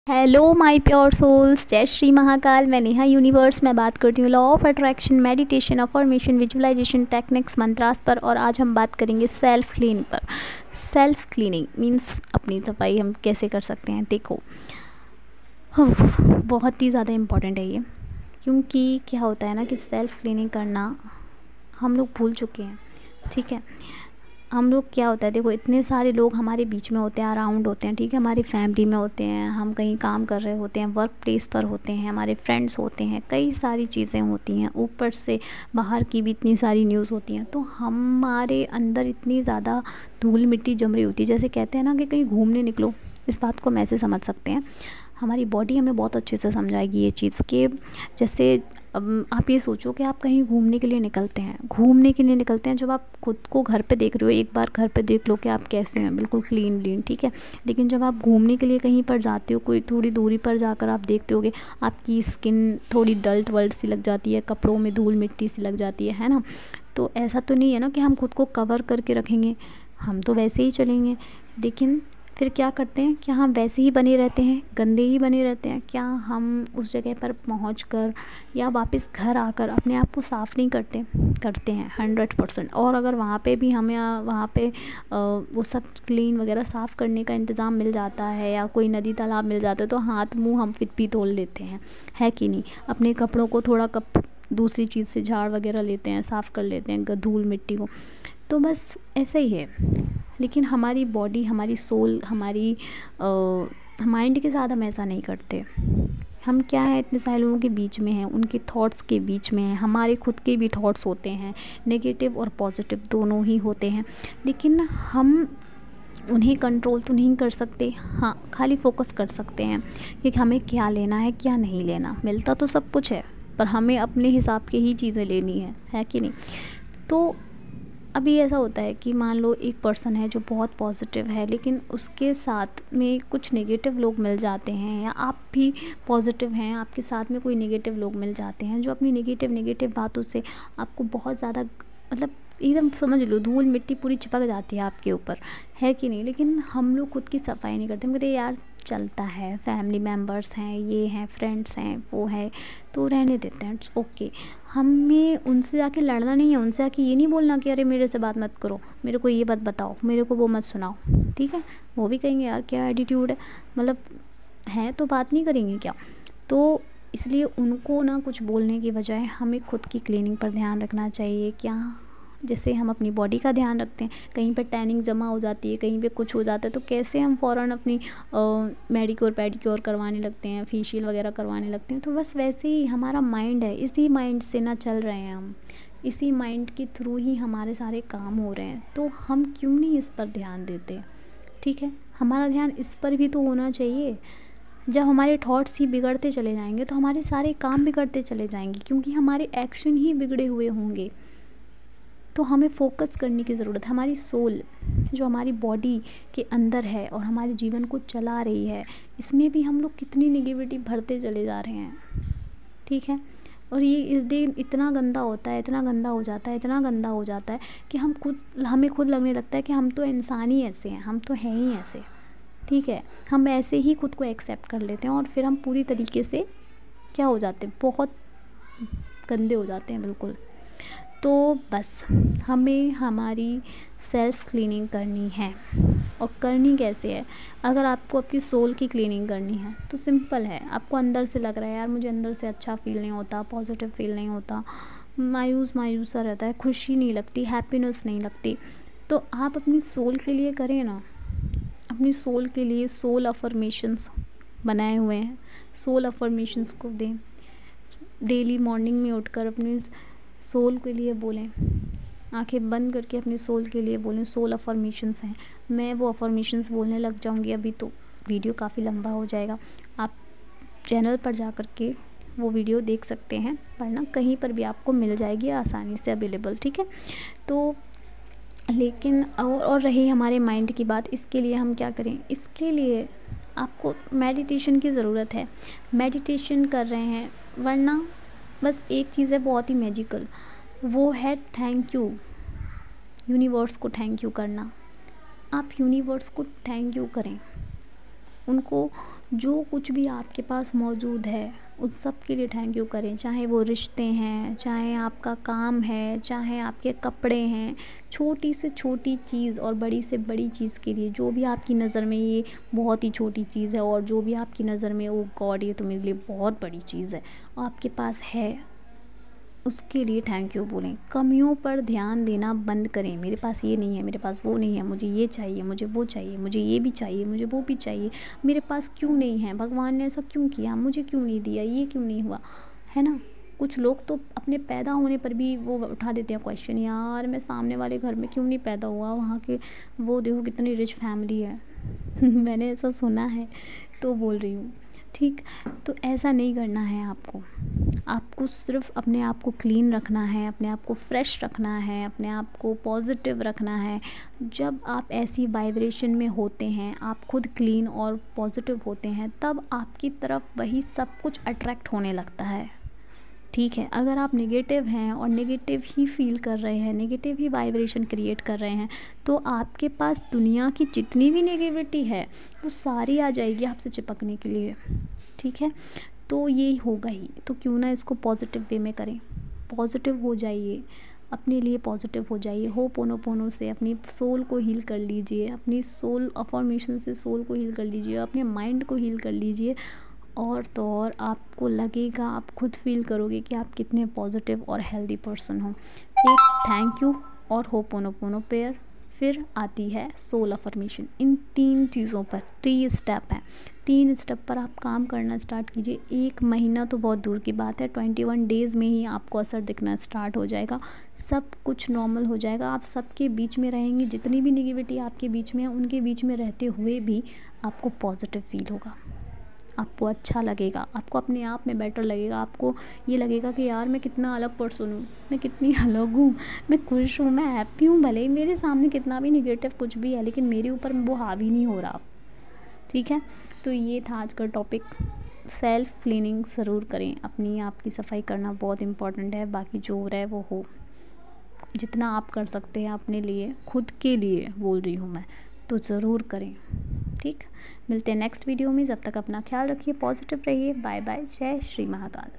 Hello my pure souls, जय श्री महाकाल। मैं Neha universe में बात करती हूँ law of attraction, meditation, affirmation, visualisation techniques, mantras पर। और आज हम बात करेंगे सेल्फ क्लीन पर। सेल्फ क्लीनिंग मीन्स अपनी सफाई हम कैसे कर सकते हैं। देखो, बहुत ही ज़्यादा इम्पॉर्टेंट है ये, क्योंकि क्या होता है ना कि सेल्फ क्लीनिंग करना हम लोग भूल चुके हैं। ठीक है, हम लोग क्या होता है, देखो इतने सारे लोग हमारे बीच में होते हैं, अराउंड होते हैं। ठीक है, हमारी फैमिली में होते हैं, हम कहीं काम कर रहे होते हैं, वर्क प्लेस पर होते हैं, हमारे फ्रेंड्स होते हैं, कई सारी चीज़ें होती हैं, ऊपर से बाहर की भी इतनी सारी न्यूज़ होती हैं। तो हमारे अंदर इतनी ज़्यादा धूल मिट्टी जम रही होती है। जैसे कहते हैं ना कि कहीं घूमने निकलो, इस बात को हम ऐसे समझ सकते हैं। हमारी बॉडी हमें बहुत अच्छे से समझाएगी ये चीज़ कि जैसे आप ये सोचो कि आप कहीं घूमने के लिए निकलते हैं, जब आप खुद को घर पे देख रहे हो, एक बार घर पे देख लो कि आप कैसे हैं, बिल्कुल क्लीन ब्लीन। ठीक है, लेकिन जब आप घूमने के लिए कहीं पर जाते हो, कोई थोड़ी दूरी पर जाकर आप देखते होगे आपकी स्किन थोड़ी डल्ट वल्ट सी लग जाती है, कपड़ों में धूल मिट्टी सी लग जाती है ना। तो ऐसा तो नहीं है ना कि हम खुद को कवर करके रखेंगे, हम तो वैसे ही चलेंगे। लेकिन फिर क्या करते हैं, क्या हम वैसे ही बने रहते हैं, गंदे ही बने रहते हैं? क्या हम उस जगह पर पहुंचकर या वापस घर आकर अपने आप को साफ़ नहीं करते हैं 100%। और अगर वहाँ पे भी हमें वहाँ पे वो सब क्लीन वगैरह साफ़ करने का इंतज़ाम मिल जाता है या कोई नदी तालाब मिल जाता है, तो हाथ मुंह हम फिर भी धो लेते हैं, है कि नहीं। अपने कपड़ों को थोड़ा दूसरी चीज़ से झाड़ वगैरह लेते हैं, साफ़ कर लेते हैं धूल मिट्टी को। तो बस ऐसा ही है। लेकिन हमारी बॉडी, हमारी सोल, हमारी माइंड के साथ हम ऐसा नहीं करते। हम क्या है, इतने सारे लोगों के बीच में हैं, उनके थॉट्स के बीच में हैं, हमारे खुद के भी थॉट्स होते हैं, नेगेटिव और पॉजिटिव दोनों ही होते हैं। लेकिन हम उन्हें कंट्रोल तो नहीं कर सकते, हाँ खाली फोकस कर सकते हैं कि हमें क्या लेना है क्या नहीं लेना। मिलता तो सब कुछ है, पर हमें अपने हिसाब की ही चीज़ें लेनी है कि नहीं। तो अभी ऐसा होता है कि मान लो एक पर्सन है जो बहुत पॉजिटिव है, लेकिन उसके साथ में कुछ नेगेटिव लोग मिल जाते हैं, या आप भी पॉजिटिव हैं, आपके साथ में कोई नेगेटिव लोग मिल जाते हैं जो अपनी नेगेटिव बातों से आपको बहुत ज़्यादा, मतलब एकदम समझ लो धूल मिट्टी पूरी चिपक जाती है आपके ऊपर, है कि नहीं। लेकिन हम लोग खुद की सफाई नहीं करते। हम कहते यार चलता है, फैमिली मेम्बर्स हैं, ये हैं, फ्रेंड्स हैं, वो है, तो रहने देते हैं, इट्स ओके। हमें उनसे जाके लड़ना नहीं है, उनसे जाके ये नहीं बोलना कि अरे मेरे से बात मत करो, मेरे को ये बात बताओ, मेरे को वो मत सुनाओ। ठीक है, वो भी कहेंगे यार क्या एटीट्यूड है, मतलब है तो बात नहीं करेंगे क्या। तो इसलिए उनको ना कुछ बोलने की बजाय हमें खुद की क्लीनिंग पर ध्यान रखना चाहिए। क्या, जैसे हम अपनी बॉडी का ध्यान रखते हैं, कहीं पे टैनिंग जमा हो जाती है, कहीं पे कुछ हो जाता है, तो कैसे हम फ़ौरन अपनी मेडिक्योर पेडिक्योर करवाने लगते हैं, फेशियल वगैरह करवाने लगते हैं। तो बस वैसे ही हमारा माइंड है, इसी माइंड से ना चल रहे हैं हम, इसी माइंड के थ्रू ही हमारे सारे काम हो रहे हैं। तो हम क्यों नहीं इस पर ध्यान देते? ठीक है, हमारा ध्यान इस पर भी तो होना चाहिए। जब हमारे थॉट्स ही बिगड़ते चले जाएंगे तो हमारे सारे काम बिगड़ते चले जाएंगे, क्योंकि हमारे एक्शन ही बिगड़े हुए होंगे। तो हमें फ़ोकस करने की ज़रूरत है। हमारी सोल जो हमारी बॉडी के अंदर है और हमारे जीवन को चला रही है, इसमें भी हम लोग कितनी नेगेटिविटी भरते चले जा रहे हैं। ठीक है, और ये इस दिन इतना गंदा होता है, इतना गंदा हो जाता है, इतना गंदा हो जाता है कि हमें खुद लगने लगता है कि हम तो इंसान ही ऐसे हैं, हम तो हैं ही ऐसे। ठीक है, हम ऐसे ही खुद को एक्सेप्ट कर लेते हैं और फिर हम पूरी तरीके से क्या हो जाते हैं, बहुत गंदे हो जाते हैं बिल्कुल। तो बस हमें हमारी सेल्फ़ क्लीनिंग करनी है। और करनी कैसे है? अगर आपको आपकी सोल की क्लीनिंग करनी है तो सिंपल है। आपको अंदर से लग रहा है यार मुझे अंदर से अच्छा फ़ील नहीं होता, पॉजिटिव फ़ील नहीं होता, मायूस सा रहता है, खुशी नहीं लगती, हैप्पीनेस नहीं लगती, तो आप अपनी सोल के लिए करें ना। अपनी सोल के लिए सोल अफर्मेशंस बनाए हुए हैं, सोल अफर्मेशंस को दें। डेली मॉर्निंग में उठकर अपनी सोल के लिए बोलें, आंखें बंद करके अपने सोल के लिए बोलें। सोल अफर्मेशंस हैं, मैं वो अफर्मेशंस बोलने लग जाऊंगी अभी तो वीडियो काफ़ी लंबा हो जाएगा। आप चैनल पर जा कर के वो वीडियो देख सकते हैं, वरना कहीं पर भी आपको मिल जाएगी आसानी से अवेलेबल। ठीक है, तो लेकिन और रही हमारे माइंड की बात, इसके लिए हम क्या करें? इसके लिए आपको मेडिटेशन की ज़रूरत है। मेडिटेशन कर रहे हैं, वरना बस एक चीज़ है बहुत ही मैजिकल, वो है थैंक यू। यूनिवर्स को थैंक यू करना। आप यूनिवर्स को थैंक यू करें, उनको जो कुछ भी आपके पास मौजूद है उस सब के लिए थैंक यू करें, चाहे वो रिश्ते हैं, चाहे आपका काम है, चाहे आपके कपड़े हैं, छोटी से छोटी चीज़ और बड़ी से बड़ी चीज़ के लिए, जो भी आपकी नज़र में ये बहुत ही छोटी चीज़ है और जो भी आपकी नज़र में ओ गॉड ये तो मेरे लिए बहुत बड़ी चीज़ है आपके पास है, उसके लिए थैंक यू बोलें। कमियों पर ध्यान देना बंद करें, मेरे पास ये नहीं है, मेरे पास वो नहीं है, मुझे ये चाहिए, मुझे वो चाहिए, मुझे ये भी चाहिए, मुझे वो भी चाहिए, मेरे पास क्यों नहीं है, भगवान ने ऐसा क्यों किया, मुझे क्यों नहीं दिया, ये क्यों नहीं हुआ, है ना। कुछ लोग तो अपने पैदा होने पर भी वो उठा देते हैं क्वेश्चन, यार मैं सामने वाले घर में क्यों नहीं पैदा हुआ, वहाँ के वो देखो कितनी रिच फैमिली है मैंने ऐसा सुना है तो बोल रही हूँ। ठीक, तो ऐसा नहीं करना है आपको। आपको सिर्फ अपने आप को क्लीन रखना है, अपने आप को फ्रेश रखना है, अपने आप को पॉजिटिव रखना है। जब आप ऐसी वाइब्रेशन में होते हैं, आप खुद क्लीन और पॉजिटिव होते हैं, तब आपकी तरफ वही सब कुछ अट्रैक्ट होने लगता है। ठीक है, अगर आप नेगेटिव हैं और नेगेटिव ही फील कर रहे हैं, नेगेटिव ही वाइब्रेशन क्रिएट कर रहे हैं, तो आपके पास दुनिया की जितनी भी नेगेटिविटी है वो सारी आ जाएगी आपसे चिपकने के लिए। ठीक है, तो ये होगा ही, तो क्यों ना इसको पॉजिटिव वे में करें। पॉजिटिव हो जाइए, अपने लिए पॉजिटिव हो जाइए। होपोनोपोनो से अपनी सोल को हील कर लीजिए, अपनी सोल अफर्मेशन से सोल को हील कर लीजिए, अपने माइंड को हील कर लीजिए, और तो और आपको लगेगा, आप खुद फील करोगे कि आप कितने पॉजिटिव और हेल्दी पर्सन हो। एक थैंक यू और होपोनोपोनो प्रेयर, फिर आती है सोल अफर्मेशन। इन 3 चीज़ों पर 3 स्टेप हैं, 3 स्टेप पर आप काम करना स्टार्ट कीजिए। 1 महीना तो बहुत दूर की बात है, 21 डेज़ में ही आपको असर दिखना स्टार्ट हो जाएगा, सब कुछ नॉर्मल हो जाएगा। आप सबके बीच में रहेंगे, जितनी भी नेगेटिविटी आपके बीच में है उनके बीच में रहते हुए भी आपको पॉजिटिव फील होगा, आपको अच्छा लगेगा, आपको अपने आप में बेटर लगेगा, आपको ये लगेगा कि यार मैं कितना अलग पर्सन हूँ, मैं कितनी अलग हूँ, मैं खुश हूँ, मैं हैप्पी हूँ, भले ही मेरे सामने कितना भी निगेटिव कुछ भी है लेकिन मेरे ऊपर वो हावी नहीं हो रहा। ठीक है, तो ये था आज का टॉपिक। सेल्फ क्लीनिंग ज़रूर करें, अपनी आप की सफाई करना बहुत इम्पॉर्टेंट है, बाकी जो हो रहा है वो हो, जितना आप कर सकते हैं अपने लिए, खुद के लिए बोल रही हूँ मैं, तो ज़रूर करें। ठीक, मिलते हैं नेक्स्ट वीडियो में, जब तक अपना ख्याल रखिए, पॉजिटिव रहिए, बाय बाय, जय श्री महाकाल।